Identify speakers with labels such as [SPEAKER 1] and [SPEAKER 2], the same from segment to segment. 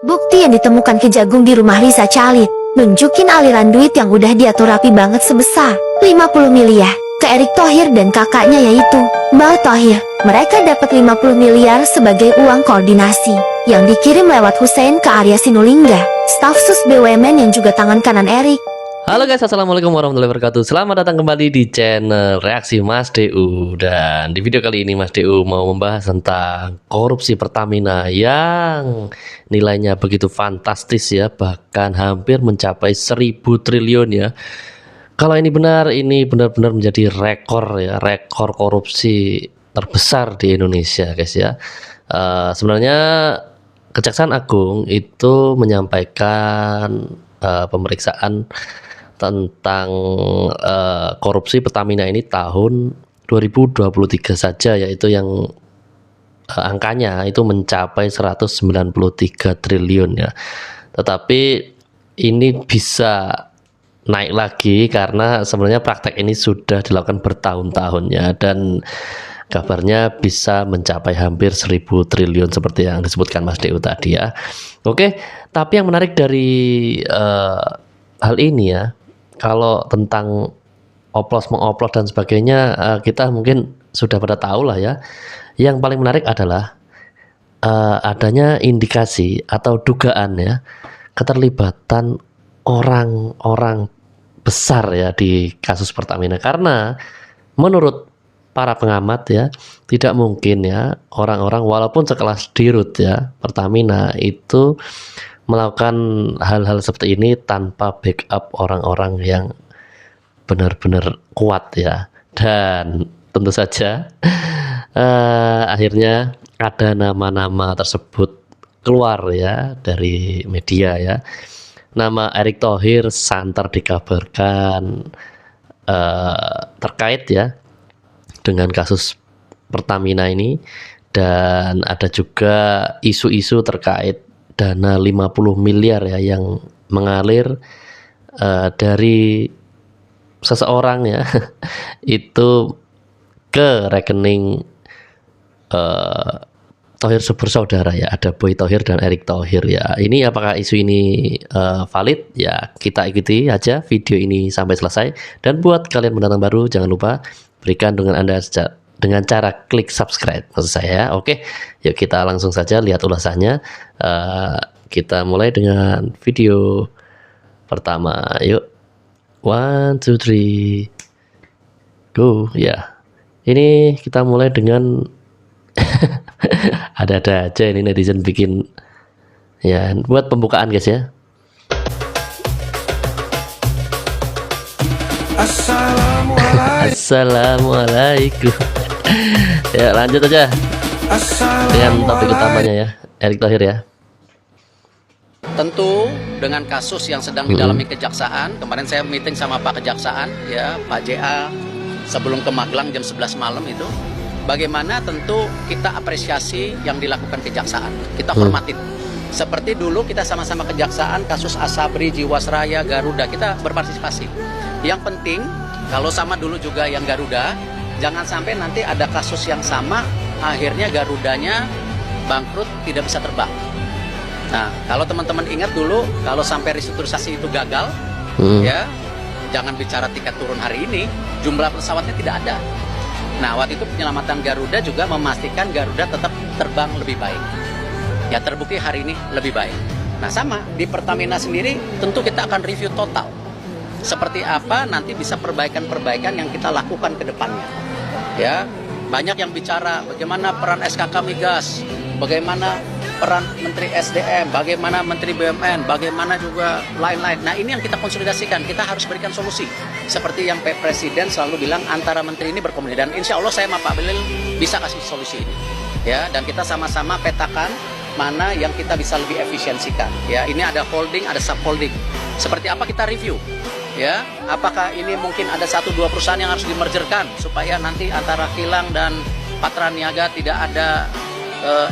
[SPEAKER 1] Bukti yang ditemukan Kejagung di rumah Risa Khalid nunjukin aliran duit yang udah diatur rapi banget sebesar 50 miliar ke Erick Thohir dan kakaknya yaitu Mbak Thohir. Mereka dapat 50 miliar sebagai uang koordinasi yang dikirim lewat Hussein ke Arya Sinulinga, staf sus BUMN yang juga tangan kanan Erick.
[SPEAKER 2] Halo guys, assalamualaikum warahmatullahi wabarakatuh. Selamat datang kembali di channel Reaksi Mas DU. Dan di video kali ini Mas DU mau membahas tentang korupsi Pertamina yang nilainya begitu fantastis ya, bahkan hampir mencapai 1000 triliun ya. Kalau ini benar, ini benar-benar menjadi rekor ya, rekor korupsi terbesar di Indonesia guys ya. Sebenarnya Kejaksaan Agung itu menyampaikan pemeriksaan tentang korupsi Pertamina ini tahun 2023 saja, yaitu yang angkanya itu mencapai 193 triliun ya. Tetapi ini bisa naik lagi karena sebenarnya praktek ini sudah dilakukan bertahun-tahun ya, dan kabarnya bisa mencapai hampir 1000 triliun seperti yang disebutkan Mas DU tadi ya. Oke, tapi yang menarik dari hal ini ya, kalau tentang oplos mengoplos dan sebagainya, kita mungkin sudah pada tahu lah ya. Yang paling menarik adalah adanya indikasi atau dugaan ya, keterlibatan orang-orang besar ya di kasus Pertamina. Karena menurut para pengamat ya, tidak mungkin ya orang-orang walaupun sekelas Dirut ya Pertamina itu melakukan hal-hal seperti ini tanpa backup orang-orang yang benar-benar kuat ya. Dan tentu saja akhirnya ada nama-nama tersebut keluar ya dari media ya. Nama Erick Thohir santer dikabarkan terkait ya dengan kasus Pertamina ini, dan ada juga isu-isu terkait dana 50 miliar ya yang mengalir dari seseorang ya itu ke rekening Thohir bersaudara ya, ada Boy Thohir dan Erick Thohir ya. Ini apakah isu ini valid ya, kita ikuti aja video ini sampai selesai. Dan buat kalian pendatang baru, jangan lupa berikan dengan Anda dengan cara klik subscribe maksud saya. Oke, yuk kita langsung saja lihat ulasannya. Kita mulai dengan video pertama, yuk. 1, 2, 3 go ya. Ini kita mulai dengan ada-ada aja ini netizen bikin ya, buat pembukaan guys ya. Assalamualaikum. Ya lanjut aja dengan topik utamanya ya, Erick Thohir ya.
[SPEAKER 3] Tentu dengan kasus yang sedang didalami Kejaksaan, kemarin saya meeting sama Pak Kejaksaan ya, Pak JA sebelum ke Magelang jam 11 malam itu, bagaimana tentu kita apresiasi yang dilakukan Kejaksaan, kita hormatin. Seperti dulu kita sama-sama Kejaksaan, kasus Asabri, Jiwasraya, Garuda, kita berpartisipasi. Yang penting kalau sama dulu juga yang Garuda, jangan sampai nanti ada kasus yang sama, akhirnya Garudanya bangkrut, tidak bisa terbang. Nah, kalau teman-teman ingat dulu, kalau sampai restrukturisasi itu gagal, ya, jangan bicara tiket turun hari ini, jumlah pesawatnya tidak ada. Nah, waktu itu penyelamatan Garuda juga memastikan Garuda tetap terbang lebih baik. Ya, terbukti hari ini lebih baik. Nah, sama di Pertamina sendiri, tentu kita akan review total. Seperti apa nanti bisa perbaikan-perbaikan yang kita lakukan ke depannya. Ya, banyak yang bicara bagaimana peran SKK Migas, bagaimana peran Menteri SDM, bagaimana Menteri BUMN, bagaimana juga lain-lain. Nah, ini yang kita konsolidasikan, kita harus berikan solusi. Seperti yang Pak Presiden selalu bilang, antara menteri ini berkomunikasi, dan insya Allah saya sama Pak Belil bisa kasih solusi ini. Ya, dan kita sama-sama petakan mana yang kita bisa lebih efisiensikan. Ya, ini ada holding, ada subholding. Seperti apa kita review. Ya, apakah ini mungkin ada 1-2 perusahaan yang harus dimergerkan supaya nanti antara kilang dan Patra Niaga tidak ada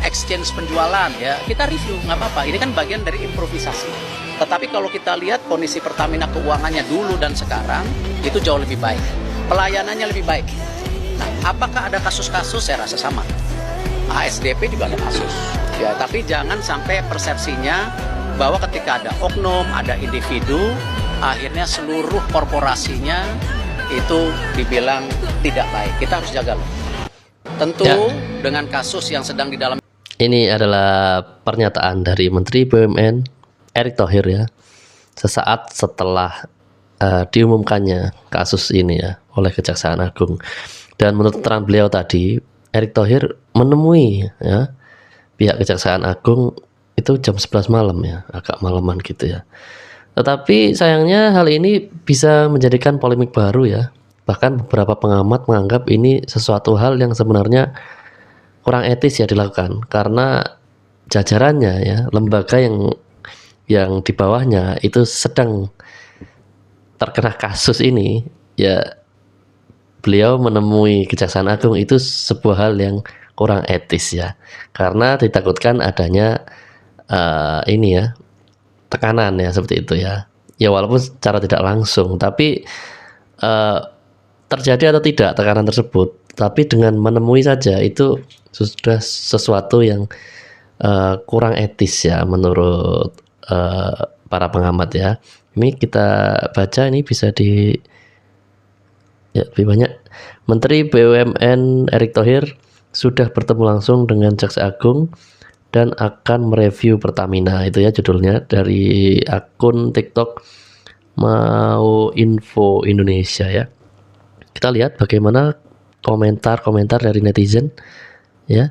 [SPEAKER 3] exchange penjualan ya, kita review, nggak apa-apa, ini kan bagian dari improvisasi. Tetapi kalau kita lihat kondisi Pertamina keuangannya dulu dan sekarang itu jauh lebih baik, pelayanannya lebih baik. Nah, apakah ada kasus-kasus? Saya rasa sama. ASDP juga ada kasus, Ya, tapi jangan sampai persepsinya bahwa ketika ada oknum, ada individu, akhirnya seluruh korporasinya itu dibilang tidak baik. Kita harus jaga loh. Tentu dengan kasus yang sedang di dalam.
[SPEAKER 2] Ini adalah pernyataan dari Menteri BUMN Erick Thohir ya, sesaat setelah diumumkannya kasus ini ya oleh Kejaksaan Agung. Dan menurut keterangan beliau tadi, Erick Thohir menemui ya pihak Kejaksaan Agung itu jam 11 malam ya, agak malaman gitu ya. Tetapi sayangnya hal ini bisa menjadikan polemik baru ya. Bahkan beberapa pengamat menganggap ini sesuatu hal yang sebenarnya kurang etis ya dilakukan, karena jajarannya ya, lembaga yang di bawahnya itu sedang terkena kasus ini ya, beliau menemui Kejaksaan Agung itu sebuah hal yang kurang etis ya, karena ditakutkan adanya ini ya, tekanan ya, seperti itu ya. Ya walaupun secara tidak langsung, tapi terjadi atau tidak tekanan tersebut, tapi dengan menemui saja itu sudah sesuatu yang kurang etis ya menurut para pengamat ya. Ini kita baca, ini bisa di ya, lebih banyak. Menteri BUMN Erick Thohir sudah bertemu langsung dengan Jaksa Agung dan akan mereview Pertamina, itu ya judulnya dari akun TikTok Mau Info Indonesia ya. Kita lihat bagaimana komentar-komentar dari netizen ya.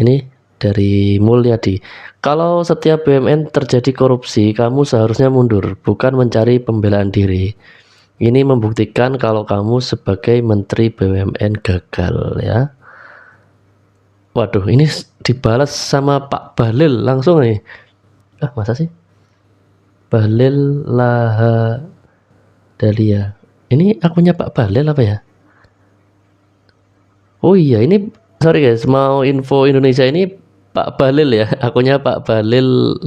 [SPEAKER 2] Ini dari Mulyadi. Kalau setiap BUMN terjadi korupsi, kamu seharusnya mundur, bukan mencari pembelaan diri. Ini membuktikan kalau kamu sebagai Menteri BUMN gagal ya. Waduh, ini dibalas sama Pak Bahlil langsung nih. Masa sih? Bahlil Lahadalia. Ini akunnya Pak Bahlil apa ya? Oh iya, ini sorry guys, Mau Info Indonesia ini Pak Bahlil ya, akunnya Pak Bahlil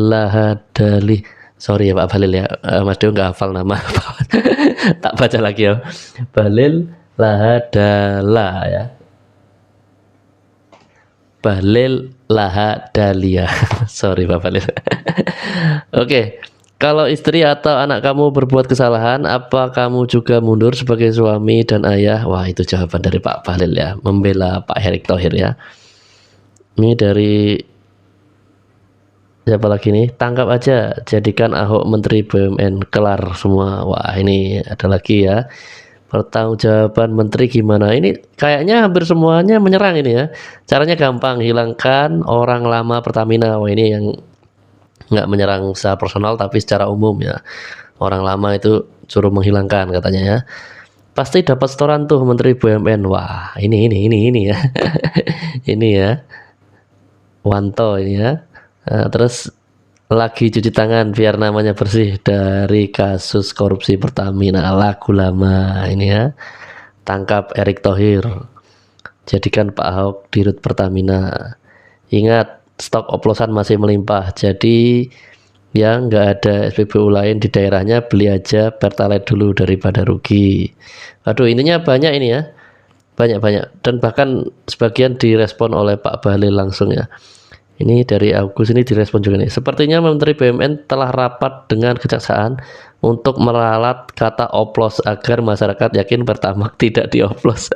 [SPEAKER 2] Lahadali. Sorry ya Pak Bahlil ya, Mas Deo nggak hafal nama. Tak baca lagi ya. Bahlil Lahadala ya. Bahlil Lahadalia. Sorry Pak Bahlil. Oke. Kalau istri atau anak kamu berbuat kesalahan, apa kamu juga mundur sebagai suami dan ayah? Wah, itu jawaban dari Pak Bahlil ya, membela Pak Erick Thohir ya. Ini dari siapa lagi nih? Tangkap aja, jadikan Ahok Menteri BUMN, kelar semua. Wah, ini ada lagi ya. Pertanggungjawaban menteri gimana? Ini kayaknya hampir semuanya menyerang ini ya. Caranya gampang, hilangkan orang lama Pertamina. Wah, ini yang nggak menyerang secara personal tapi secara umum ya, orang lama itu suruh menghilangkan katanya ya. Pasti dapat setoran tuh Menteri BUMN. Wah, ini ya. Ini ya, Wanto ini ya. Nah, terus lagi cuci tangan biar namanya bersih dari kasus korupsi Pertamina, lagu lama ini ya. Tangkap Erick Thohir, jadikan Pak Ahok dirut Pertamina. Ingat, stok oplosan masih melimpah, jadi yang nggak ada SPBU lain di daerahnya beli aja Pertalite dulu daripada rugi. Aduh, intinya banyak ini ya, banyak dan bahkan sebagian direspon oleh Pak Bahlil langsung ya. Ini dari Agus ini direspon juga nih. Sepertinya Menteri BUMN telah rapat dengan Kejaksaan untuk meralat kata oplos agar masyarakat yakin Pertamax tidak dioplos.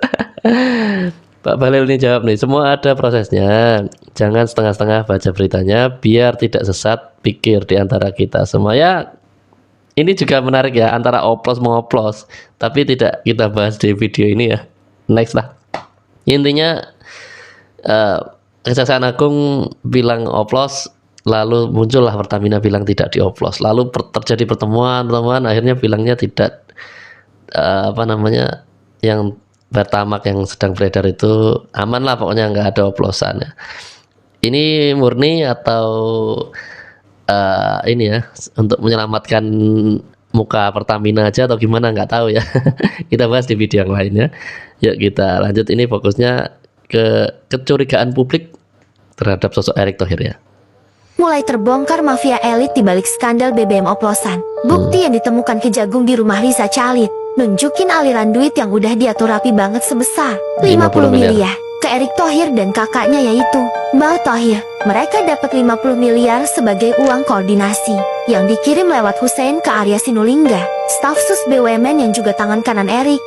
[SPEAKER 2] Pak Bahlil ini jawab nih, semua ada prosesnya, jangan setengah-setengah baca beritanya biar tidak sesat pikir di antara kita semua ya. Ini juga menarik ya, antara oplos mengoplos, tapi tidak kita bahas di video ini ya, next lah. Intinya Kejaksaan Agung bilang oplos, lalu muncullah Pertamina bilang tidak dioplos, lalu terjadi pertemuan akhirnya bilangnya tidak yang Pertamax yang sedang beredar itu aman lah, pokoknya nggak ada oplosan ya. Ini murni atau ini ya untuk menyelamatkan muka Pertamina aja atau gimana nggak tahu ya. Kita bahas di video yang lainnya. Yuk kita lanjut, ini fokusnya ke kecurigaan publik terhadap sosok Erick Thohir ya.
[SPEAKER 1] Mulai terbongkar mafia elit di balik skandal BBM oplosan. Bukti yang ditemukan Kejagung di rumah Risa Chalit nunjukin aliran duit yang udah diatur rapi banget sebesar 50 miliar ke Erick Thohir dan kakaknya yaitu Mbah Thohir. Mereka dapat 50 miliar sebagai uang koordinasi yang dikirim lewat Hussein ke Arya Sinulinga, staf sus BUMN yang juga tangan kanan Erick.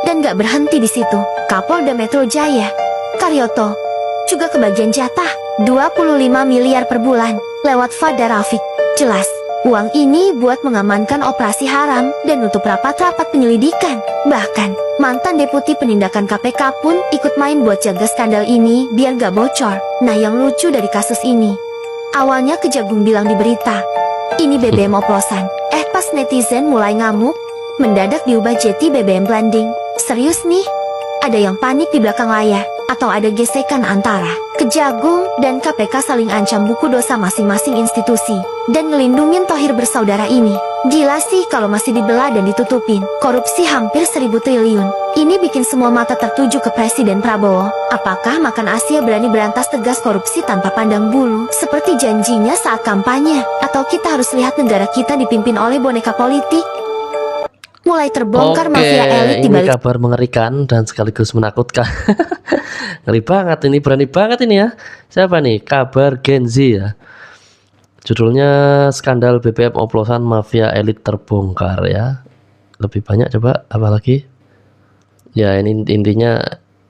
[SPEAKER 1] Dan gak berhenti di situ, Kapolda Metro Jaya, Karyoto, juga kebagian jatah 25 miliar per bulan lewat Fada Rafiq. Jelas, uang ini buat mengamankan operasi haram dan untuk rapat-rapat penyelidikan. Bahkan, mantan Deputi Penindakan KPK pun ikut main buat jaga skandal ini biar gak bocor. Nah yang lucu dari kasus ini, awalnya Kejagung bilang di berita, ini BBM oplosan. Pas netizen mulai ngamuk, mendadak diubah jadi BBM blending. Serius nih? Ada yang panik di belakang layar? Atau ada gesekan antara Kejagung dan KPK saling ancam buku dosa masing-masing institusi dan ngelindungin Thohir bersaudara ini? Gila sih kalau masih dibelah dan ditutupin. Korupsi hampir 1.000 triliun. Ini bikin semua mata tertuju ke Presiden Prabowo. Apakah makan Asia berani berantas tegas korupsi tanpa pandang bulu seperti janjinya saat kampanye? Atau kita harus lihat negara kita dipimpin oleh boneka politik? Mulai terbongkar mafia elit di
[SPEAKER 2] ini
[SPEAKER 1] balik.
[SPEAKER 2] kabar mengerikan dan sekaligus menakutkan. Ngeri banget ini, berani banget ini ya. Siapa nih? Kabar Gen Z ya. Judulnya skandal BBM oplosan mafia elit terbongkar ya. Lebih banyak coba apalagi? Ya ini intinya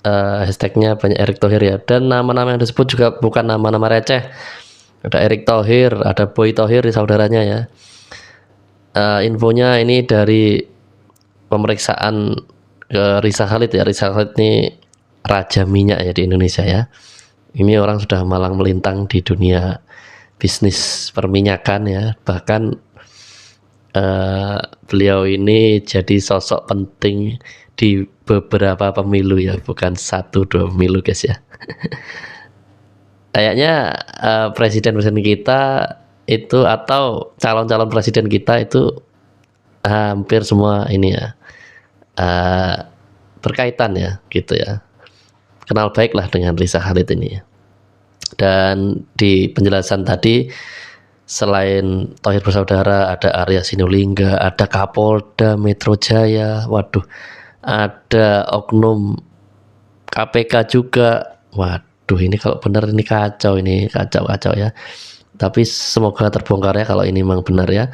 [SPEAKER 2] hashtagnya banyak Erick Thohir ya. Dan nama-nama yang disebut juga bukan nama-nama receh. Ada Erick Thohir, ada Boy Thohir saudaranya ya. Infonya ini dari pemeriksaan ke Risa Khalid ya. Risa Khalid ini raja minyak ya di Indonesia ya. Ini orang sudah malang melintang di dunia bisnis perminyakan ya. Bahkan beliau ini jadi sosok penting di beberapa pemilu ya, bukan 1-2 pemilu guys ya. Kayaknya presiden kita itu atau calon-calon presiden kita itu hampir semua ini ya berkaitan ya gitu ya. Kenal baiklah dengan Risa Khalid ini ya. Dan di penjelasan tadi selain Thohir bersaudara ada Arya Sinulinga, ada Kapolda Metro Jaya, waduh, ada oknum KPK juga. Waduh, ini kalau benar ini kacau ya. Tapi semoga terbongkar ya kalau ini memang benar ya.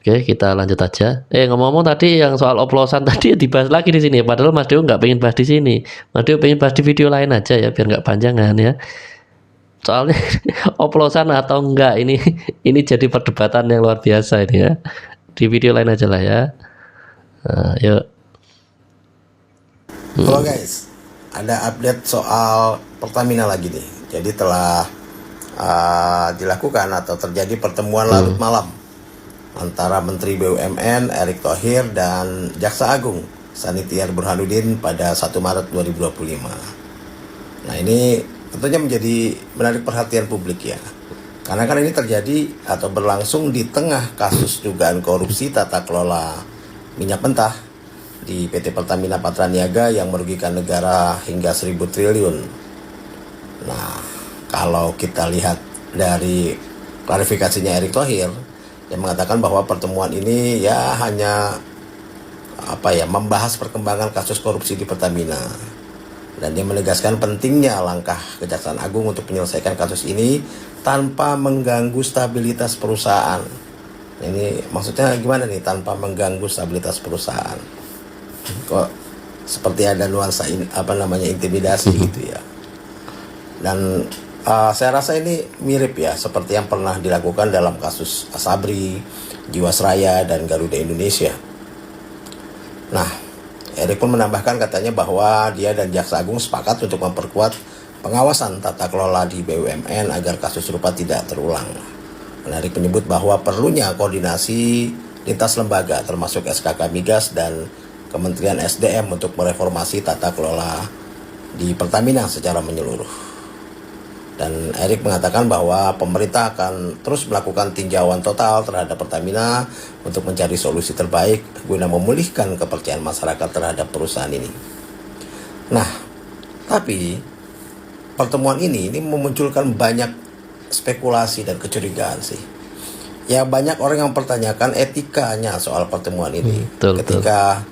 [SPEAKER 2] Oke, kita lanjut aja. Ngomong-ngomong tadi yang soal oplosan tadi dibahas lagi di sini. Padahal Mas Deo nggak pengen bahas di sini. Mas Deo pengen bahas di video lain aja ya, biar nggak panjangan ya. Soalnya oplosan atau enggak ini jadi perdebatan yang luar biasa ini ya. Di video lain aja lah ya. Yuk.
[SPEAKER 4] Halo guys, ada update soal Pertamina lagi nih. Jadi telah dilakukan atau terjadi pertemuan larut malam antara Menteri BUMN Erick Thohir dan Jaksa Agung Sanitiar Burhanuddin pada 1 Maret 2025. Nah ini tentunya menjadi menarik perhatian publik ya. Karena kan ini terjadi atau berlangsung di tengah kasus dugaan korupsi tata kelola minyak mentah di PT Pertamina Patraniaga yang merugikan negara hingga 1.000 triliun. Nah, kalau kita lihat dari klarifikasinya Erick Thohir yang mengatakan bahwa pertemuan ini ya hanya membahas perkembangan kasus korupsi di Pertamina. Dan dia menegaskan pentingnya langkah Kejaksaan Agung untuk menyelesaikan kasus ini tanpa mengganggu stabilitas perusahaan. Ini maksudnya gimana nih tanpa mengganggu stabilitas perusahaan? Kok seperti ada nuansa intimidasi gitu ya. Dan saya rasa ini mirip ya seperti yang pernah dilakukan dalam kasus Asabri, Jiwasraya dan Garuda Indonesia. Nah, Erick pun menambahkan katanya bahwa dia dan Jaksa Agung sepakat untuk memperkuat pengawasan tata kelola di BUMN agar kasus serupa tidak terulang. Erick menyebut bahwa perlunya koordinasi lintas lembaga termasuk SKK Migas dan Kementerian SDM untuk mereformasi tata kelola di Pertamina secara menyeluruh. Dan Erick mengatakan bahwa pemerintah akan terus melakukan tinjauan total terhadap Pertamina untuk mencari solusi terbaik guna memulihkan kepercayaan masyarakat terhadap perusahaan ini. Nah, tapi pertemuan ini memunculkan banyak spekulasi dan kecurigaan sih. Ya banyak orang yang mempertanyakan etikanya soal pertemuan ini.
[SPEAKER 2] Betul.
[SPEAKER 4] Ketika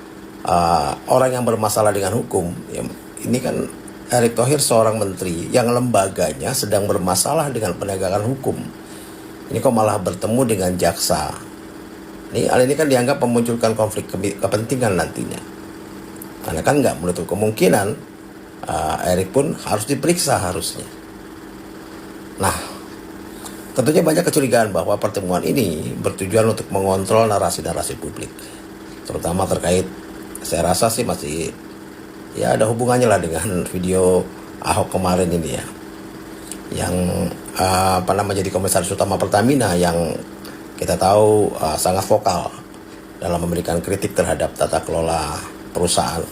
[SPEAKER 4] orang yang bermasalah dengan hukum, ya, ini kan Erick Thohir seorang menteri yang lembaganya sedang bermasalah dengan penegakan hukum. Ini kok malah bertemu dengan jaksa. Hal ini kan dianggap memunculkan konflik kepentingan nantinya. Karena kan nggak menutup kemungkinan Erick pun harus diperiksa harusnya. Nah, tentunya banyak kecurigaan bahwa pertemuan ini bertujuan untuk mengontrol narasi-narasi publik. Terutama terkait, saya rasa sih masih ya ada hubungannya lah dengan video Ahok kemarin ini ya, yang jadi komisaris utama Pertamina yang kita tahu sangat vokal dalam memberikan kritik terhadap tata kelola perusahaan.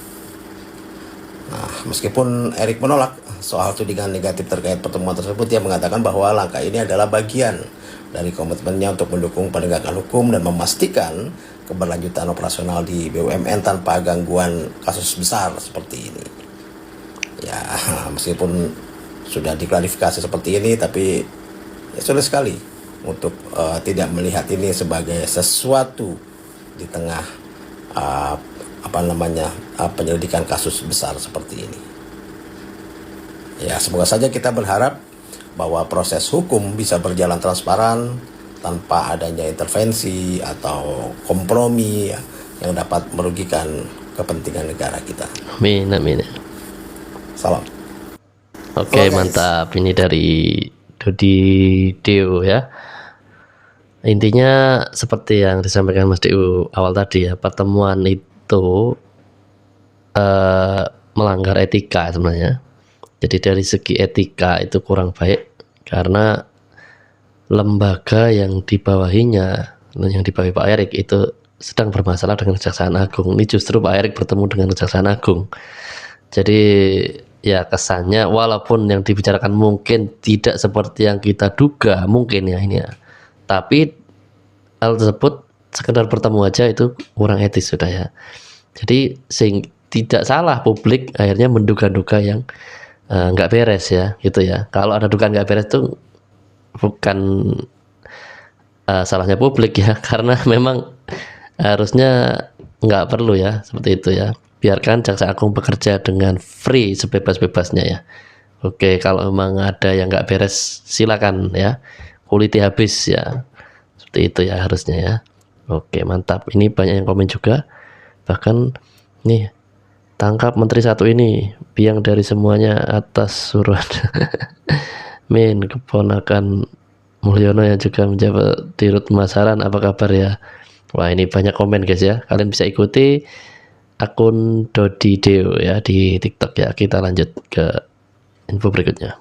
[SPEAKER 4] Nah, meskipun Erick menolak soal tudingan negatif terkait pertemuan tersebut, dia mengatakan bahwa langkah ini adalah bagian dari komitmennya untuk mendukung penegakan hukum dan memastikan keberlanjutan operasional di BUMN tanpa gangguan kasus besar seperti ini. Ya, meskipun sudah diklarifikasi seperti ini, tapi ya sulit sekali untuk tidak melihat ini sebagai sesuatu di tengah penyelidikan kasus besar seperti ini. Ya, semoga saja kita berharap bahwa proses hukum bisa berjalan transparan tanpa adanya intervensi atau kompromi ya, yang dapat merugikan kepentingan negara kita.
[SPEAKER 2] Amin, amin.
[SPEAKER 4] Salam.
[SPEAKER 2] Oke,
[SPEAKER 4] Halo, guys.
[SPEAKER 2] mantap. Ini dari Dodi Deo ya. Intinya seperti yang disampaikan Mas Deo awal tadi ya, pertemuan itu melanggar etika sebenarnya. Jadi dari segi etika itu kurang baik karena lembaga yang dibawahinya, yang dibawahi Pak Erick itu sedang bermasalah dengan Kejaksaan Agung. Ini justru Pak Erick bertemu dengan Kejaksaan Agung. Jadi ya kesannya walaupun yang dibicarakan mungkin tidak seperti yang kita duga mungkin ya ini ya, tapi hal tersebut sekedar bertemu aja itu kurang etis sudah ya. Jadi tidak salah publik akhirnya menduga-duga yang nggak beres ya gitu ya. Kalau ada dugaan nggak beres itu bukan salahnya publik ya, karena memang harusnya nggak perlu ya seperti itu ya. Biarkan Jaksa Agung bekerja dengan free sebebas-bebasnya ya. Oke, kalau memang ada yang nggak beres silakan ya, kuliti habis ya, seperti itu ya harusnya ya. Oke, mantap. Ini banyak yang komen juga, bahkan nih, tangkap menteri satu ini, biang dari semuanya atas suruhan Min, keponakan Mulyono yang juga menjabat di Rut Masaran, apa kabar ya? Wah, ini banyak komen guys ya. Kalian bisa ikuti akun Dodi Deo ya di TikTok ya. Kita lanjut ke info berikutnya.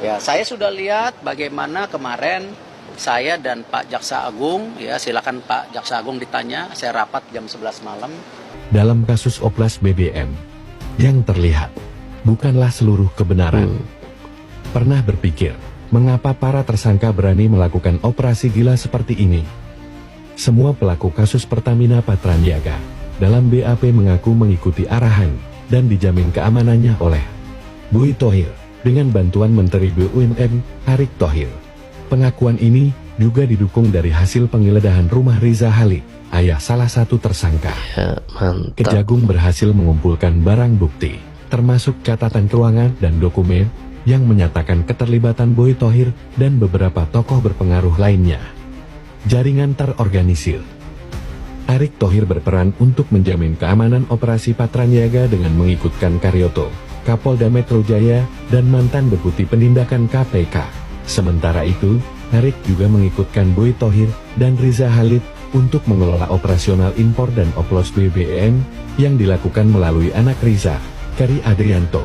[SPEAKER 3] Ya, saya sudah lihat bagaimana kemarin saya dan Pak Jaksa Agung, ya silakan Pak Jaksa Agung ditanya, saya rapat jam 11 malam.
[SPEAKER 5] Dalam kasus oplas BBM, yang terlihat bukanlah seluruh kebenaran. Pernah berpikir, mengapa para tersangka berani melakukan operasi gila seperti ini? Semua pelaku kasus Pertamina Patraniaga dalam BAP mengaku mengikuti arahan dan dijamin keamanannya oleh Boy Thohir dengan bantuan Menteri BUMN Erick Thohir. Pengakuan ini juga didukung dari hasil penggeledahan rumah Riza Halid, ayah salah satu tersangka.
[SPEAKER 2] Ya, mantap.
[SPEAKER 5] Kejagung berhasil mengumpulkan barang bukti, termasuk catatan keuangan dan dokumen yang menyatakan keterlibatan Boy Thohir dan beberapa tokoh berpengaruh lainnya. Jaringan terorganisir. Erick Thohir berperan untuk menjamin keamanan operasi Patraniaga dengan mengikutkan Karyoto, Kapolda Metro Jaya, dan mantan Deputi Penindakan KPK. Sementara itu, Erick juga mengikutkan Boy Thohir dan Riza Halid untuk mengelola operasional impor dan oplos BBM yang dilakukan melalui anak Riza, Keri Adrianto.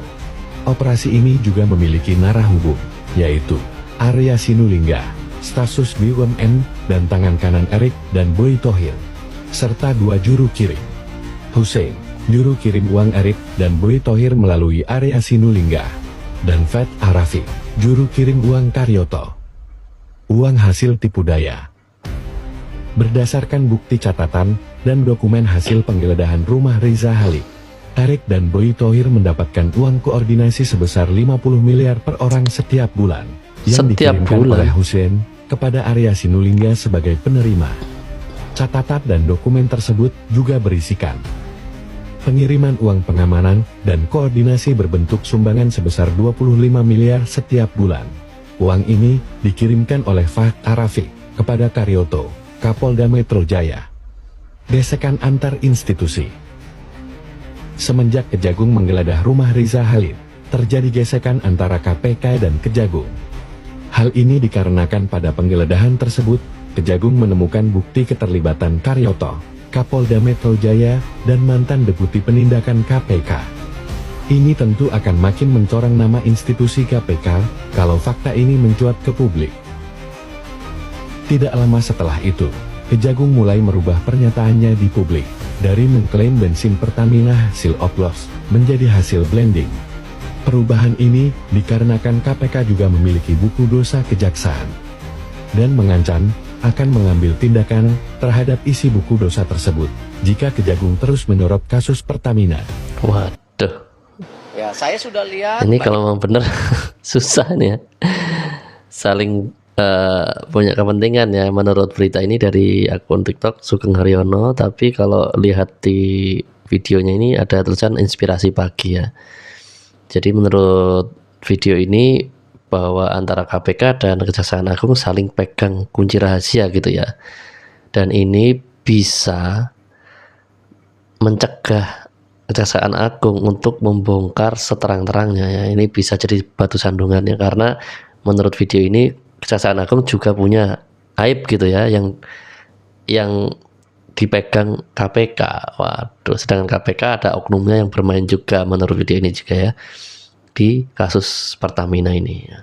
[SPEAKER 5] Operasi ini juga memiliki narah hubung, yaitu Arya Sinulinga, stafsus BUMN, dan tangan kanan Erick dan Boy Thohir, serta dua juru kirim. Hussein, juru kirim uang Erick dan Boy Thohir melalui Arya Sinulinga, dan Fat Arafi, juru kirim uang Karyoto. Uang hasil tipu daya. Berdasarkan bukti catatan dan dokumen hasil penggeledahan rumah Riza Halid, Erick dan Boy Thohir mendapatkan uang koordinasi sebesar 50 miliar per orang setiap bulan, yang dikirimkan oleh Hussein kepada Arya Sinulinga sebagai penerima. Catatan dan dokumen tersebut juga berisikan pengiriman uang pengamanan, dan koordinasi berbentuk sumbangan sebesar 25 miliar setiap bulan. Uang ini dikirimkan oleh Fahd Arafiq kepada Karyoto, Kapolda Metro Jaya. Gesekan antar institusi. Semenjak Kejagung menggeledah rumah Riza Khalid, terjadi gesekan antara KPK dan Kejagung. Hal ini dikarenakan pada penggeledahan tersebut, Kejagung menemukan bukti keterlibatan Karyoto, Kapolda Metro Jaya, dan mantan Deputi Penindakan KPK. Ini tentu akan makin mencoreng nama institusi KPK kalau fakta ini mencuat ke publik. Tidak lama setelah itu, Kejagung mulai merubah pernyataannya di publik, dari mengklaim bensin Pertamina hasil oplos, menjadi hasil blending. Perubahan ini dikarenakan KPK juga memiliki buku dosa kejaksaan, dan mengancam akan mengambil tindakan terhadap isi buku dosa tersebut jika Kejagung terus menyorot kasus Pertamina.
[SPEAKER 2] Waduh,
[SPEAKER 3] Ya, saya sudah lihat.
[SPEAKER 2] ini kalau memang bener susah nih ya. Saling punya kepentingan ya menurut berita ini dari akun TikTok Sugeng Haryono, tapi kalau lihat di videonya ini ada tulisan inspirasi pagi ya. Jadi menurut video ini bahwa antara KPK dan Kejaksaan Agung saling pegang kunci rahasia gitu ya, dan ini bisa mencegah Kejaksaan Agung untuk membongkar seterang-terangnya ya. Ini bisa jadi batu sandungannya, karena menurut video ini Kejaksaan Agung juga punya aib gitu ya, yang dipegang KPK. Waduh, sedangkan KPK ada oknumnya yang bermain juga menurut video ini juga ya, di kasus Pertamina ini ya.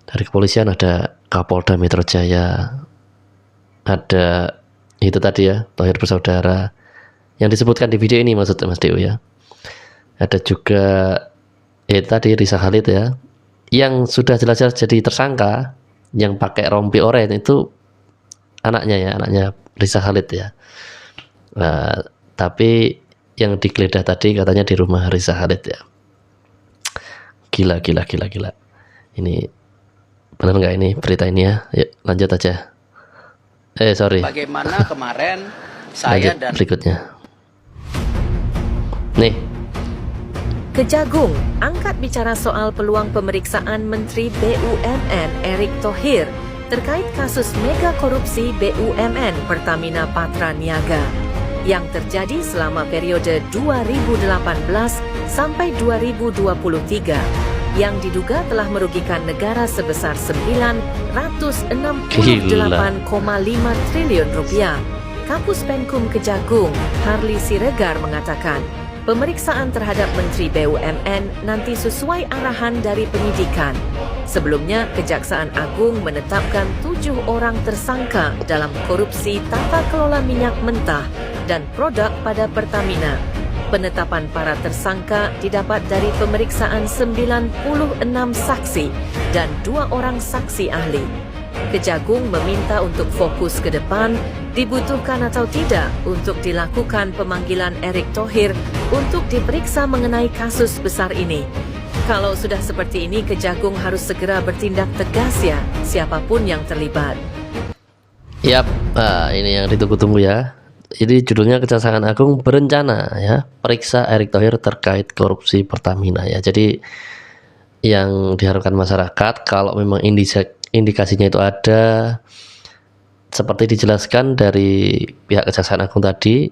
[SPEAKER 2] Dari kepolisian ada Kapolda Metro Jaya, ada itu tadi ya, Thohir bersaudara yang disebutkan di video ini maksudnya Mas Dew ya. Ada juga tadi Riza Khalid ya, yang sudah jelas-jelas jadi tersangka, yang pakai rompi oranye itu anaknya ya, anaknya Riza Khalid ya. Nah, tapi yang digeledah tadi katanya di rumah Riza Khalid ya. Gila. Ini benar nggak ini berita ini ya? Yuk lanjut aja. Sorry.
[SPEAKER 3] Bagaimana kemarin saya
[SPEAKER 2] Lanjut
[SPEAKER 3] dan
[SPEAKER 2] berikutnya. Nih,
[SPEAKER 6] Kejagung angkat bicara soal peluang pemeriksaan Menteri BUMN Erick Thohir terkait kasus mega korupsi BUMN Pertamina Patra Niaga yang terjadi selama periode 2018 sampai 2023 yang diduga telah merugikan negara sebesar 968,5 triliun rupiah. Kapus Penkum Kejagung, Harli Siregar mengatakan, pemeriksaan terhadap Menteri BUMN nanti sesuai arahan dari penyidikan. Sebelumnya, Kejaksaan Agung menetapkan 7 orang tersangka dalam korupsi tata kelola minyak mentah dan produk pada Pertamina. Penetapan para tersangka didapat dari pemeriksaan 96 saksi dan 2 orang saksi ahli. Kejagung meminta untuk fokus ke depan, dibutuhkan atau tidak untuk dilakukan pemanggilan Erick Thohir untuk diperiksa mengenai kasus besar ini. Kalau sudah seperti ini, Kejagung harus segera bertindak tegas ya, siapapun yang terlibat.
[SPEAKER 2] yap, ini yang ditunggu-tunggu ya. Jadi judulnya Kejaksaan Agung berencana ya periksa Erick Thohir terkait korupsi Pertamina ya. Jadi yang diharapkan masyarakat kalau memang indikasinya itu ada, seperti dijelaskan dari pihak Kejaksaan Agung tadi,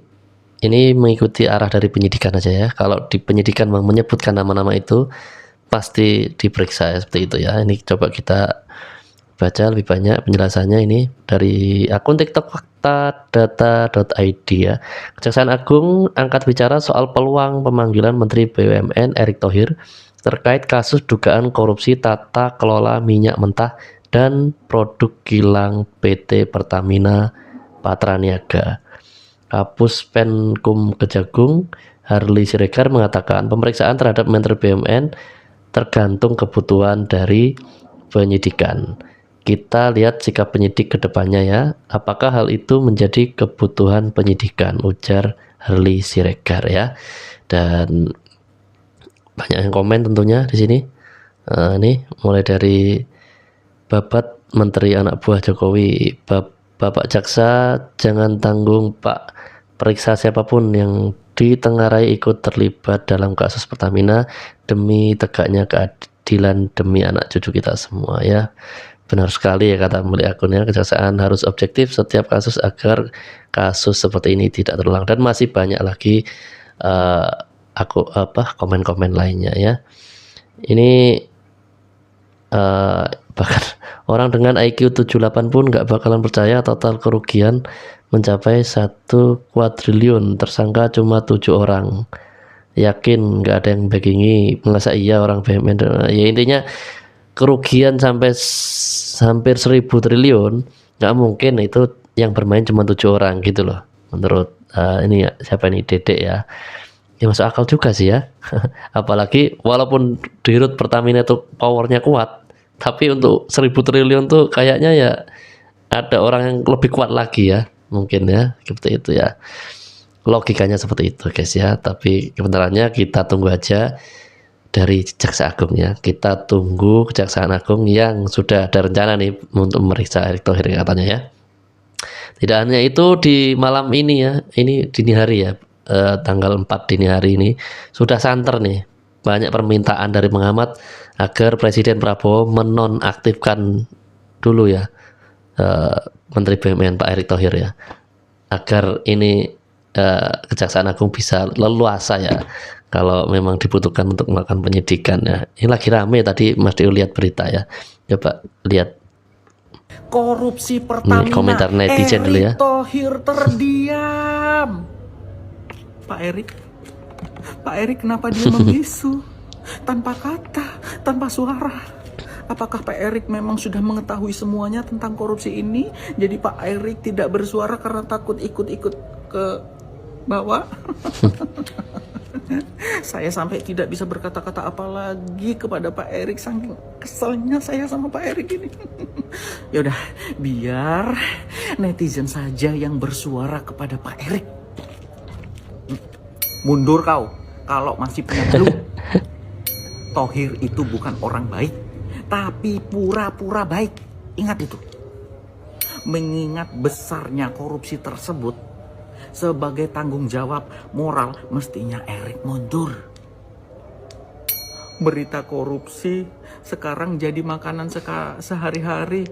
[SPEAKER 2] ini mengikuti arah dari penyidikan aja ya. Kalau di penyidikan menyebutkan nama-nama itu pasti diperiksa ya, seperti itu ya. Ini coba kita baca lebih banyak penjelasannya ini dari akun TikTok faktadata.id ya. Kejaksaan Agung angkat bicara soal peluang pemanggilan Menteri BUMN Erick Thohir terkait kasus dugaan korupsi tata kelola minyak mentah dan produk kilang PT Pertamina Patra Niaga. Kapus Penkum Kejagung Harli Siregar mengatakan pemeriksaan terhadap Menteri BUMN tergantung kebutuhan dari penyidikan. Kita lihat sikap penyidik ke depannya ya. Apakah hal itu menjadi kebutuhan penyidikan, ujar Harli Siregar ya. Dan banyak yang komen tentunya di sini. Ini mulai dari babat Menteri anak buah Jokowi, Bapak Jaksa jangan tanggung Pak, periksa siapapun yang ditengarai ikut terlibat dalam kasus Pertamina demi tegaknya keadilan demi anak cucu kita semua ya. Benar sekali ya kata pemilik akunnya, kejaksaan harus objektif setiap kasus agar kasus seperti ini tidak terulang, dan masih banyak lagi komen-komen lainnya ya. Ini bahkan orang dengan IQ 78 pun nggak bakalan percaya total kerugian mencapai 1 kuadriliun, tersangka cuma 7 orang, yakin nggak ada yang backingi, masa iya orang BUMN. Ya intinya kerugian sampai hampir 1000 triliun nggak mungkin itu yang bermain cuma 7 orang gitu loh, menurut ini ya, siapa ini, Dedek ya. Ya masuk akal juga sih ya. Apalagi walaupun di Rut Pertamina itu powernya kuat, tapi untuk 1000 triliun tuh kayaknya ya ada orang yang lebih kuat lagi ya, mungkin ya, seperti itu ya, logikanya seperti itu guys ya. Tapi kebenarannya kita tunggu aja dari Jaksa Agung ya, kita tunggu Kejaksaan Agung yang sudah ada rencana nih untuk memeriksa Erick Thohir katanya ya. Tidak hanya itu, di malam ini ya, ini dini hari ya, tanggal 4 dini hari ini sudah santer nih, banyak permintaan dari pengamat agar Presiden Prabowo menonaktifkan dulu ya Menteri BUMN Pak Erick Thohir ya, agar ini Kejaksaan Agung bisa leluasa ya kalau memang dibutuhkan untuk melakukan penyidikan ya. Ini lagi rame tadi Mas Dio lihat berita ya, coba lihat
[SPEAKER 7] korupsi Pertamina.
[SPEAKER 2] Komentar netizen dulu ya.
[SPEAKER 7] Erick Thohir terdiam. Pak Erick kenapa dia membisu tanpa kata, tanpa suara? Apakah Pak Erick memang sudah mengetahui semuanya tentang korupsi ini? Jadi Pak Erick tidak bersuara karena takut ikut-ikut ke bawah? Saya sampai tidak bisa berkata-kata apa lagi kepada Pak Erick, saking keselnya saya sama Pak Erick ini. Yaudah, biar netizen saja yang bersuara kepada Pak Erick. Mundur kau kalau masih punya malu. Thohir itu bukan orang baik, tapi pura-pura baik. Ingat itu. Mengingat besarnya korupsi tersebut, sebagai tanggung jawab moral mestinya Erick mundur. Berita korupsi sekarang jadi makanan sehari-hari.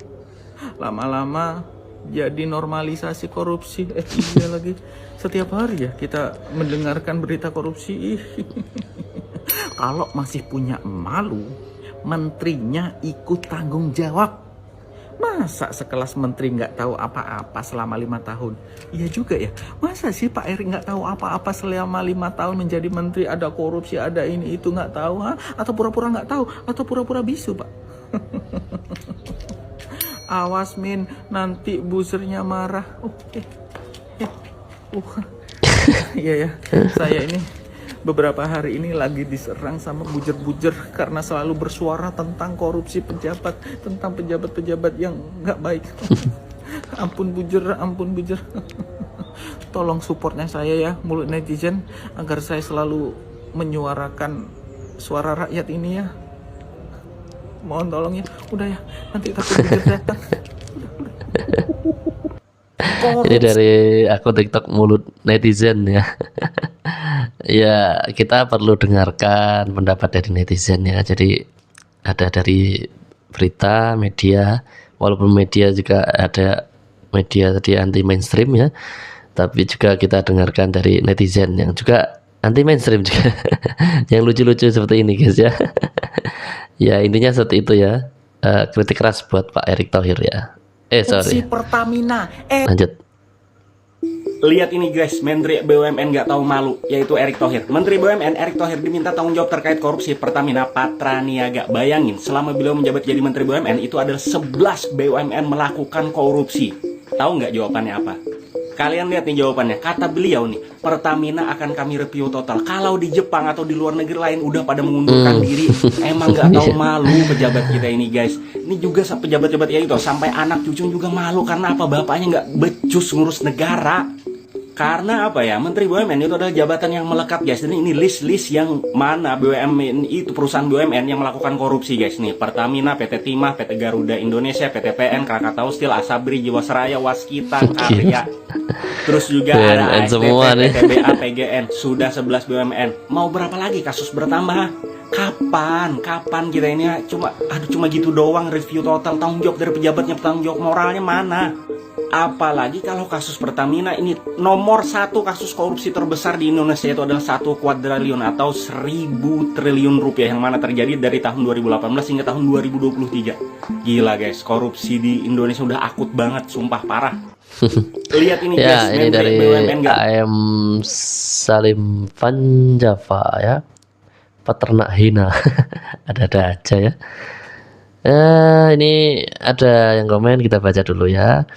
[SPEAKER 7] Lama-lama jadi normalisasi korupsi. Iya lagi, setiap hari ya kita mendengarkan berita korupsi. Kalau masih punya malu, menterinya ikut tanggung jawab. Masa sekelas menteri nggak tahu apa-apa selama 5 tahun? Iya juga ya. Masa sih Pak Erick nggak tahu apa-apa selama 5 tahun menjadi menteri? Ada korupsi, ada ini itu nggak tahu, ha? Atau pura-pura nggak tahu? Atau pura-pura bisu, Pak? Awas Min, nanti busernya marah. Iya ya. Saya ini beberapa hari ini lagi diserang sama bujer-bujer karena selalu bersuara tentang korupsi pejabat, tentang pejabat-pejabat yang nggak baik. Ampun bujer, ampun bujer. Tolong supportnya saya ya, mulut netizen, agar saya selalu menyuarakan suara rakyat ini ya. Mohon tolong ya, udah ya, nanti takut bujer datang.
[SPEAKER 2] Ini dari akun TikTok mulut netizen ya. Ya, kita perlu dengarkan pendapat dari netizen ya. Jadi ada dari berita, media, walaupun media juga ada media tadi anti mainstream ya, tapi juga kita dengarkan dari netizen yang juga anti mainstream juga. Yang lucu-lucu seperti ini guys ya. Ya intinya seperti itu ya. Kritik keras buat Pak Erick Thohir ya. Sorry.
[SPEAKER 7] Pertamina.
[SPEAKER 2] Lanjut.
[SPEAKER 8] Lihat ini guys, Menteri BUMN nggak tahu malu, yaitu Erick Thohir. Menteri BUMN Erick Thohir diminta tanggung jawab terkait korupsi Pertamina Patraniaga. Bayangin, selama beliau menjabat jadi Menteri BUMN, itu ada 11 BUMN melakukan korupsi. Tahu nggak jawabannya apa? Kalian lihat nih jawabannya. Kata beliau nih, Pertamina akan kami review total. Kalau di Jepang atau di luar negeri lain udah pada mengundurkan diri, emang nggak tahu malu pejabat kita ini guys. Ini juga pejabat-pejabat ya itu, sampai anak cucu juga malu karena apa? Bapaknya nggak becus ngurus negara. Karena apa ya, Menteri BUMN itu adalah jabatan yang melekat guys. Dan ini list-list yang mana BUMN itu perusahaan BUMN yang melakukan korupsi guys. Nih, Pertamina, PT Timah, PT Garuda Indonesia, PT PN, Krakatau Steel, Asabri, Jiwasraya, Waskita, Karya. Terus juga ada
[SPEAKER 2] BUMN
[SPEAKER 8] ASDP,
[SPEAKER 2] semua nih.
[SPEAKER 8] PTBA, PGN. Sudah 11 BUMN. Mau berapa lagi kasus bertambah? Kapan kita ini cuma gitu doang review total, tanggung jawab dari pejabatnya, tanggung jawab moralnya mana? Apalagi kalau kasus Pertamina ini nomor 1 kasus korupsi terbesar di Indonesia, itu adalah 1 kuadriliun atau 1000 triliun rupiah yang mana terjadi dari tahun 2018 hingga tahun 2023. Gila guys, korupsi di Indonesia udah akut banget, sumpah parah. Lihat ini
[SPEAKER 2] Ya,
[SPEAKER 8] guys,
[SPEAKER 2] ini
[SPEAKER 8] Menteri
[SPEAKER 2] dari
[SPEAKER 8] BUMN nggak
[SPEAKER 2] AM Salim Panjava ya. Peternak hina. Ada-ada aja ya. Ini ada yang komen, kita baca dulu ya.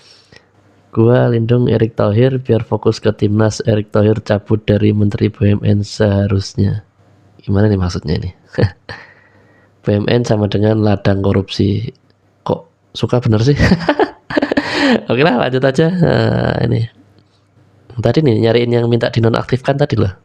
[SPEAKER 2] Gua lindung Erick Thohir biar fokus ke timnas. Erick Thohir cabut dari Menteri BUMN seharusnya. Gimana nih maksudnya ini? BUMN sama dengan ladang korupsi. Kok suka bener sih? Oke lah, lanjut aja. Ini tadi nih nyariin yang minta dinonaktifkan tadi loh.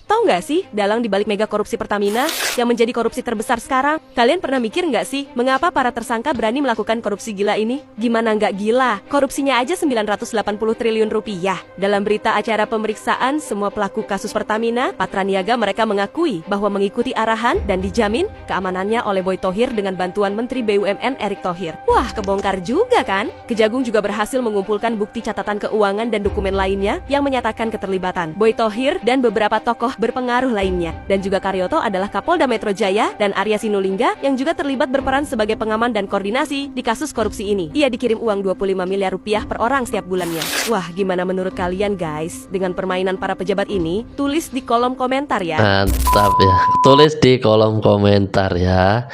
[SPEAKER 9] Tahu nggak sih, dalang dibalik mega korupsi Pertamina yang menjadi korupsi terbesar sekarang? Kalian pernah mikir nggak sih, mengapa para tersangka berani melakukan korupsi gila ini? Gimana nggak gila? Korupsinya aja 980 triliun rupiah. Dalam berita acara pemeriksaan semua pelaku kasus Pertamina, Patraniaga mereka mengakui bahwa mengikuti arahan dan dijamin keamanannya oleh Boy Thohir dengan bantuan Menteri BUMN Erick Thohir. Wah, kebongkar juga kan? Kejagung juga berhasil mengumpulkan bukti catatan keuangan dan dokumen lainnya yang menyatakan keterlibatan Boy Thohir dan beberapa tokoh berpengaruh lainnya. Dan juga Karyoto adalah Kapolda Metro Jaya dan Arya Sinulinga yang juga terlibat berperan sebagai pengaman dan koordinasi di kasus korupsi ini. Ia dikirim uang 25 miliar rupiah per orang setiap bulannya. Wah, gimana menurut kalian guys dengan permainan para pejabat ini? Tulis di kolom komentar ya.
[SPEAKER 2] Mantap ya. Tulis di kolom komentar ya.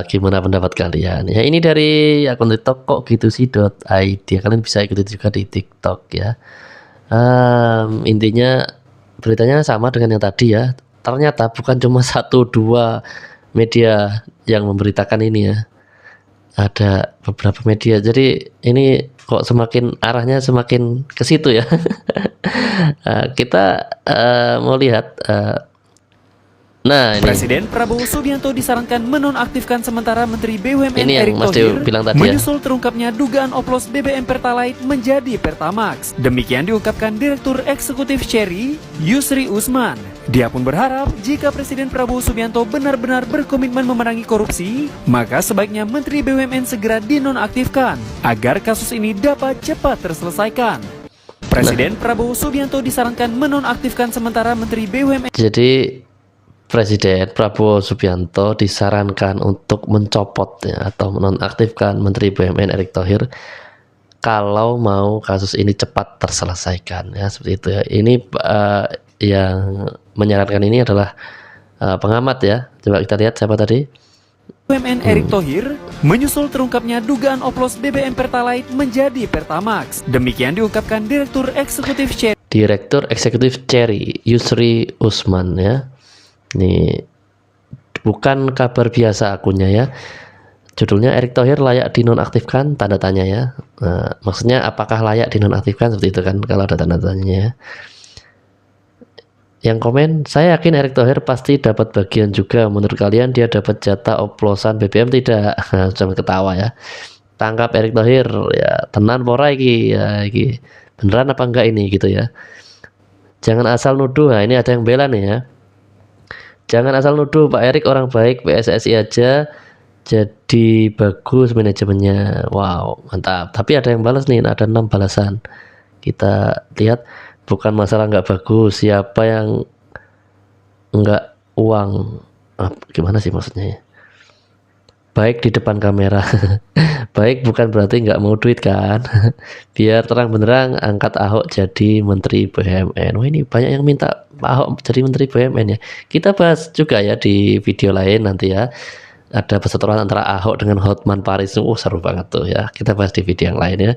[SPEAKER 2] Gimana pendapat kalian? Ya, ini dari akun TikTok kok gitu sih.id. Kalian bisa ikuti juga di TikTok ya. Intinya beritanya sama dengan yang tadi ya. Ternyata bukan cuma 1-2 media yang memberitakan ini ya. Ada beberapa media. Jadi ini kok semakin arahnya semakin ke situ ya. Kita mau lihat. Nah, ini
[SPEAKER 10] Presiden Prabowo Subianto disarankan menonaktifkan sementara Menteri BUMN
[SPEAKER 2] ini yang
[SPEAKER 10] Erick
[SPEAKER 2] Mas
[SPEAKER 10] Thohir
[SPEAKER 2] Dew bilang tadi ya.
[SPEAKER 10] menyusul terungkapnya dugaan oplos BBM Pertalite menjadi Pertamax. Demikian diungkapkan Direktur Eksekutif Cherry, Yusri Usman. Dia pun berharap jika Presiden Prabowo Subianto benar-benar berkomitmen memerangi korupsi, maka sebaiknya Menteri BUMN segera dinonaktifkan agar kasus ini dapat cepat terselesaikan. Presiden Prabowo Subianto disarankan menonaktifkan sementara Menteri BUMN.
[SPEAKER 2] Jadi Presiden Prabowo Subianto disarankan untuk mencopot ya, atau menonaktifkan Menteri BUMN Erick Thohir kalau mau kasus ini cepat terselesaikan ya, seperti itu ya. Ini yang menyarankan ini adalah pengamat ya. Coba kita lihat siapa tadi?
[SPEAKER 10] BUMN Erick Thohir menyusul terungkapnya dugaan oplos BBM Pertalite menjadi Pertamax. Demikian diungkapkan Direktur Eksekutif Cherry.
[SPEAKER 2] Direktur Eksekutif Cherry, Yusri Usman ya. Ini bukan kabar biasa akunnya ya. Judulnya Erick Thohir layak dinonaktifkan, tanda tanya ya. Maksudnya apakah layak dinonaktifkan, seperti itu kan kalau ada tanda tanya ya. Yang komen, saya yakin Erick Thohir pasti dapat bagian juga. Menurut kalian dia dapat jatah oplosan BBM tidak? Jangan ketawa ya. Tangkap Erick Thohir ya, tenan pora iki ya, iki beneran apa enggak ini gitu ya. Jangan asal nuduh. Nah, ini ada yang bela nih ya. Jangan asal nuduh, Pak Erick orang baik, PSSI aja jadi bagus manajemennya. Wow, mantap. Tapi ada yang balas nih, ada 6 balasan. Kita lihat, bukan masalah nggak bagus, siapa yang nggak uang. Gimana sih maksudnya ya? Baik di depan kamera. Baik bukan berarti nggak mau duit kan. Biar terang benerang angkat Ahok jadi Menteri BUMN. Wah, ini banyak yang minta Pak Ahok jadi Menteri BUMN ya. Kita bahas juga ya di video lain nanti ya. Ada perseteruan antara Ahok dengan Hotman Paris. Seru banget tuh ya. Kita bahas di video yang lain ya.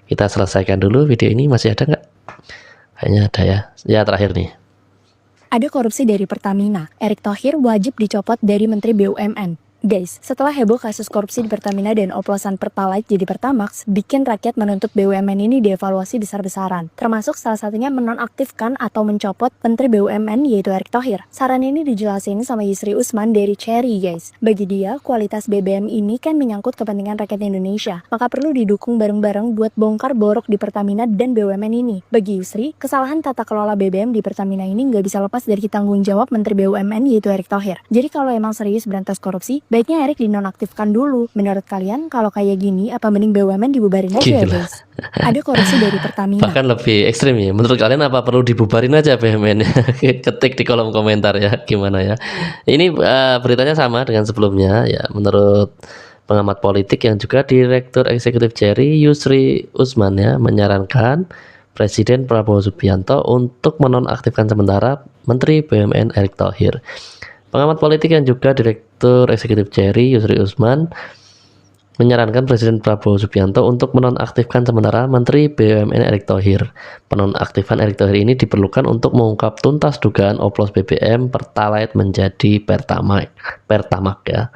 [SPEAKER 2] Kita selesaikan dulu video ini. Masih ada nggak? Kayaknya ada ya. Ya terakhir nih.
[SPEAKER 11] Ada korupsi dari Pertamina. Erick Thohir wajib dicopot dari Menteri BUMN. Guys, setelah heboh kasus korupsi di Pertamina dan oplosan Pertalite jadi Pertamax, bikin rakyat menuntut BUMN ini dievaluasi besar-besaran. Termasuk salah satunya menonaktifkan atau mencopot Menteri BUMN yaitu Erick Thohir. Saran ini dijelasin sama Yusri Usman dari Cherry, guys. Bagi dia, kualitas BBM ini kan menyangkut kepentingan rakyat Indonesia, maka perlu didukung bareng-bareng buat bongkar borok di Pertamina dan BUMN ini. Bagi Yusri, kesalahan tata kelola BBM di Pertamina ini nggak bisa lepas dari tanggung jawab Menteri BUMN yaitu Erick Thohir. Jadi kalau emang serius berantas korupsi, baiknya Erick dinonaktifkan dulu. Menurut kalian, kalau kayak gini, apa mending BUMN dibubarin aja ya guys? Ada korupsi dari Pertamina.
[SPEAKER 2] Bahkan lebih ekstrim ya. Menurut kalian apa perlu dibubarin aja BUMN? Ketik di kolom komentar ya, gimana ya. Ini beritanya sama dengan sebelumnya ya. Menurut pengamat politik yang juga Direktur Eksekutif Cherry, Yusri Usman ya, menyarankan Presiden Prabowo Subianto untuk menonaktifkan sementara Menteri BUMN Erick Thohir. Pengamat politik yang juga Direktur Eksekutif Cherry, Yusri Usman, menyarankan Presiden Prabowo Subianto untuk menonaktifkan sementara Menteri BUMN Erick Thohir. Penonaktifan Erick Thohir ini diperlukan untuk mengungkap tuntas dugaan oplos BBM Pertalite menjadi Pertamax ya.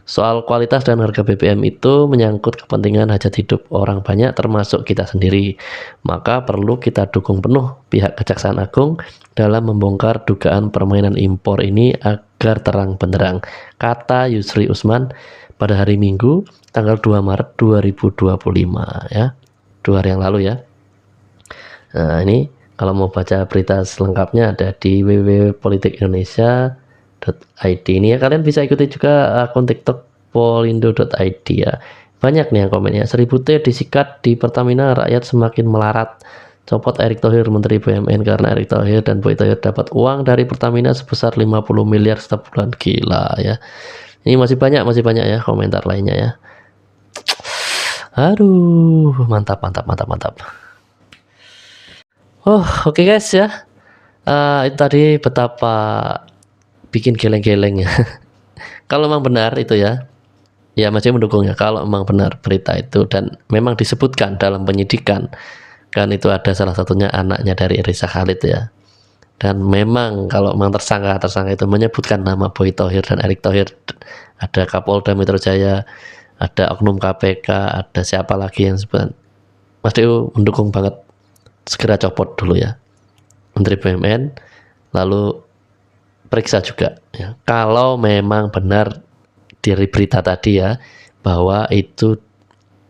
[SPEAKER 2] Soal kualitas dan harga BBM itu menyangkut kepentingan hajat hidup orang banyak termasuk kita sendiri. Maka perlu kita dukung penuh pihak Kejaksaan Agung dalam membongkar dugaan permainan impor ini agar terang benderang, kata Yusri Usman pada hari Minggu tanggal 2 Maret 2025 ya. 2 hari yang lalu ya. Nah, ini kalau mau baca berita selengkapnya ada di www.politikindonesia.id ini ya. Kalian bisa ikuti juga akun TikTok polindo.id ya. Banyak nih yang komennya. 1000T disikat di Pertamina, rakyat semakin melarat. Copot Erick Thohir Menteri BUMN karena Erick Thohir dan Boy Thohir dapat uang dari Pertamina sebesar 50 miliar setiap bulan. Gila ya. Ini masih banyak ya komentar lainnya ya. Aduh, mantap. Oh, oke guys ya. Itu tadi betapa bikin geleng-geleng ya. Kalau memang benar itu ya masih mendukung ya. Kalau memang benar berita itu dan memang disebutkan dalam penyidikan, kan itu ada salah satunya anaknya dari Risa Khalid ya. Dan memang kalau memang tersangka itu menyebutkan nama Boy Thohir dan Erick Thohir, ada Kapolda Metro Jaya, ada oknum KPK, ada siapa lagi yang sebut, Mas Deu mendukung banget. Segera copot dulu ya Menteri BUMN, lalu periksa juga ya. Kalau memang benar dari berita tadi ya bahwa itu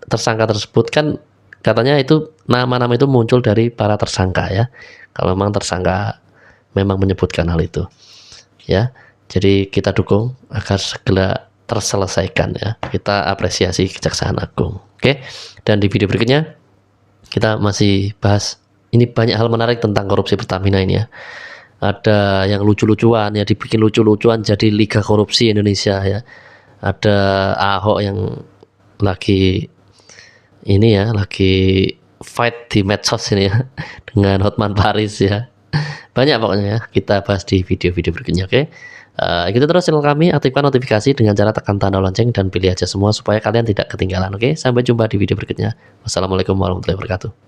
[SPEAKER 2] tersangka tersebut, kan katanya itu nama-nama itu muncul dari para tersangka ya. Kalau memang tersangka memang menyebutkan hal itu ya, jadi kita dukung agar segera terselesaikan ya. Kita apresiasi Kejaksaan Agung. Oke, dan di video berikutnya kita masih bahas ini banyak hal menarik tentang korupsi Pertamina ini ya. Ada yang lucu-lucuan ya, dibikin lucu-lucuan jadi Liga Korupsi Indonesia ya. Ada Ahok yang lagi ini ya, lagi fight di medsos ini ya dengan Hotman Paris ya. Banyak pokoknya ya, kita bahas di video-video berikutnya. Oke, ikuti terus channel kami, aktifkan notifikasi dengan cara tekan tanda lonceng dan pilih aja semua supaya kalian tidak ketinggalan. Oke, sampai jumpa di video berikutnya. Wassalamualaikum warahmatullahi wabarakatuh.